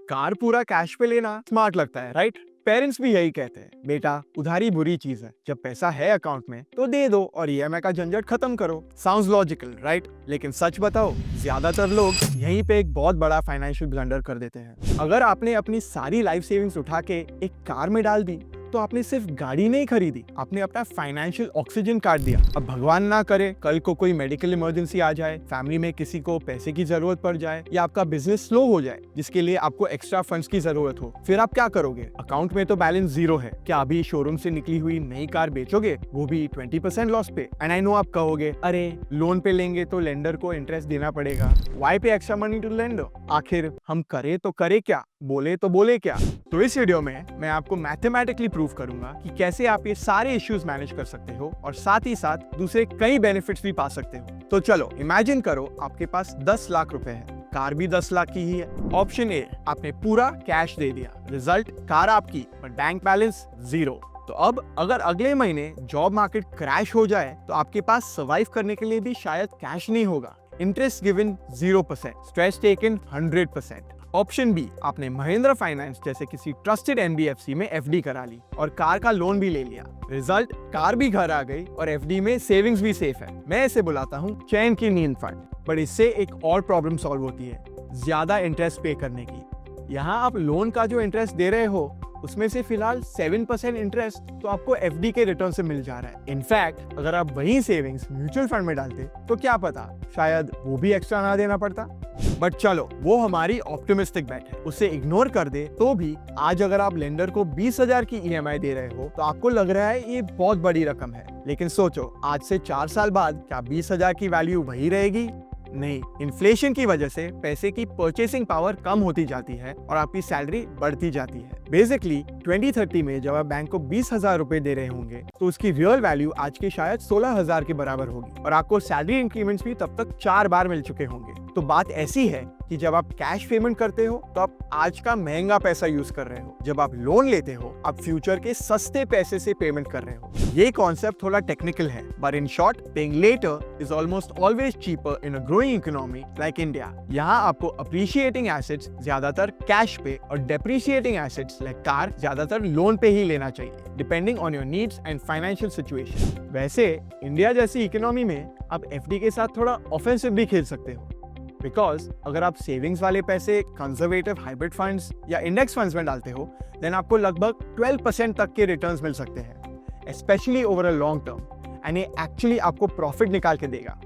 Car पूरा cash पे लेना स्मार्ट लगता है, राइट? पेरेंट्स भी यही कहते हैं, बेटा उधारी बुरी चीज है, जब पैसा है अकाउंट में तो दे दो और ईएमआई का झंझट खत्म करो। Sounds logical, right? लेकिन सच बताओ, ज्यादातर लोग यहीं पे एक बहुत बड़ा फाइनेंशियल ब्लंडर कर देते हैं। अगर आपने अपनी सारी लाइफ सेविंग्स उठा के एक कार में डाल दी तो आपने सिर्फ गाड़ी नहीं खरीदी, आपने अपना फाइनेंशियल ऑक्सीजन काट दिया। अब भगवान ना करे कल को कोई मेडिकल इमरजेंसी आ जाए, फैमिली में किसी को पैसे की जरूरत पड़ जाए या आपका बिजनेस स्लो हो जाए जिसके लिए आपको एक्स्ट्रा फंड्स की जरूरत हो, फिर आप क्या करोगे? अकाउंट में तो बैलेंस जीरो है, क्या अभी शोरूम से निकली हुई नई कार बेचोगे, वो भी 20% लॉस पे? एंड आई नो आप कहोगे, अरे लोन पे लेंगे तो लेंडर को इंटरेस्ट देना पड़ेगा, व्हाई पे एक्स्ट्रा मनी टू लेंडर? आखिर हम करे तो करे क्या, बोले तो बोले क्या? तो इस वीडियो में मैं आपको मैथमेटिकली प्रूव करूंगा कि कैसे आप ये सारे इश्यूज मैनेज कर सकते हो और साथ ही साथ दूसरे कई बेनिफिट्स भी पा सकते हो। तो चलो इमेजिन करो आपके पास 10 लाख रुपए है, कार भी 10 लाख की ही है। ऑप्शन ए, आपने पूरा कैश दे दिया, रिजल्ट कार आपकी पर बैंक बैलेंस जीरो। तो अब अगर अगले महीने जॉब मार्केट क्रैश हो जाए तो आपके पास सर्वाइव करने के लिए भी शायद कैश नहीं होगा। Interest given 0%, stress taken 100%। Option B, आपने महिंद्रा फाइनेंस जैसे किसी ट्रस्टेड एनबीएफसी में एफडी करा ली और कार का लोन भी ले लिया। रिजल्ट, कार भी घर आ गई और एफडी में सेविंग्स भी सेफ है। मैं इसे बुलाता हूँ चैन की नींद फंड। पर इससे एक और प्रॉब्लम सॉल्व होती है, ज्यादा इंटरेस्ट पे करने की। यहाँ आप लोन का जो इंटरेस्ट दे रहे हो उसमें से फिलहाल 7% इंटरेस्ट तो आपको एफडी के रिटर्न से मिल जा रहा है। इनफैक्ट अगर आप वही सेविंग्स म्यूचुअल फंड में डालते तो क्या पता शायद वो भी एक्स्ट्रा ना देना पड़ता। बट चलो वो हमारी ऑप्टिमिस्टिक बेट है, उसे इग्नोर कर दे तो भी आज अगर आप लेंडर को 20,000 की ईएमआई दे रहे हो तो आपको लग रहा है ये बहुत बड़ी रकम है। लेकिन सोचो, आज से 4 साल बाद क्या 20,000 की वैल्यू वही रहेगी? नहीं, इन्फ्लेशन की वजह से पैसे की परचेसिंग पावर कम होती जाती है और आपकी सैलरी बढ़ती जाती है। बेसिकली 2030 में जब आप बैंक को 20,000 रुपए दे रहे होंगे तो उसकी रियल वैल्यू आज के शायद 16,000 के बराबर होगी और आपको सैलरी इंक्रीमेंट्स भी तब तक 4 बार मिल चुके होंगे। तो बात ऐसी है कि जब आप कैश पेमेंट करते हो तो आप आज का महंगा पैसा यूज कर रहे हो, जब आप लोन लेते हो आप फ्यूचर के सस्ते पैसे से पेमेंट कर रहे हो। ये कॉन्सेप्ट थोड़ा टेक्निकल है, but in short paying later is almost always cheaper in a growing economy like India. यहाँ आपको अप्रिशिएटिंग एसेट्स ज्यादातर कैश पे और डेप्रिशिएटिंग एसेट्स लाइक कार ज्यादातर लोन पे ही लेना चाहिए, depending on your needs and financial situation. वैसे इंडिया जैसी इकोनॉमी में आप एफडी के साथ थोड़ा ऑफेंसिव भी खेल सकते हो, बिकॉज अगर आप सेविंग्स वाले पैसे कंजर्वेटिव हाइब्रिड फंड्स या इंडेक्स फंड्स में डालते हो देन आपको लगभग 12% तक के रिटर्न्स मिल सकते हैं, specially over a long term, and ये एक्चुअली आपको प्रॉफिट निकाल के देगा।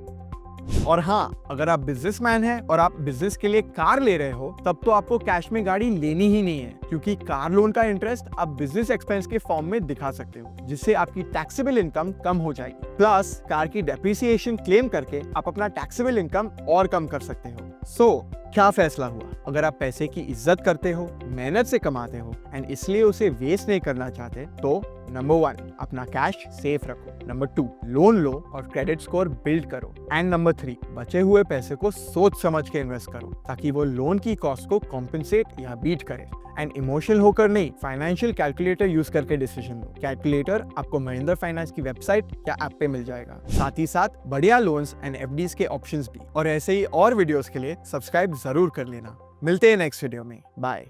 और हाँ, अगर आप बिजनेसमैन हैं और आप बिजनेस के लिए कार ले रहे हो तब तो आपको कैश में गाड़ी लेनी ही नहीं है, क्योंकि कार लोन का इंटरेस्ट आप बिजनेस एक्सपेंस के फॉर्म में दिखा सकते हो, जिससे आपकी टैक्सेबल इनकम कम हो जाएगी। प्लस कार की डेप्रिसिएशन क्लेम करके आप अपना टैक्सेबल इनकम और कम कर सकते हो। सो क्या फैसला हुआ? अगर आप पैसे की इज्जत करते हो, मेहनत से कमाते हो एंड इसलिए उसे वेस्ट नहीं करना चाहते तो नंबर 1, अपना कैश सेफ रखो। नंबर 2, लोन लो और क्रेडिट स्कोर बिल्ड करो। एंड नंबर 3, बचे हुए पैसे को सोच समझ के इन्वेस्ट करो ताकि वो लोन की कॉस्ट को कॉम्पेंसेट या बीट करे। एंड इमोशनल होकर नहीं, फाइनेंशियल कैलकुलेटर यूज करके डिसीजन लो। कैलकुलेटर आपको महिंद्रा फाइनेंस की वेबसाइट या ऐप पे मिल जाएगा, साथ ही साथ बढ़िया लोन्स एंड एफडीज के ऑप्शंस भी। और ऐसे ही और वीडियोस के लिए सब्सक्राइब जरूर कर लेना। मिलते हैं नेक्स्ट वीडियो में, बाय।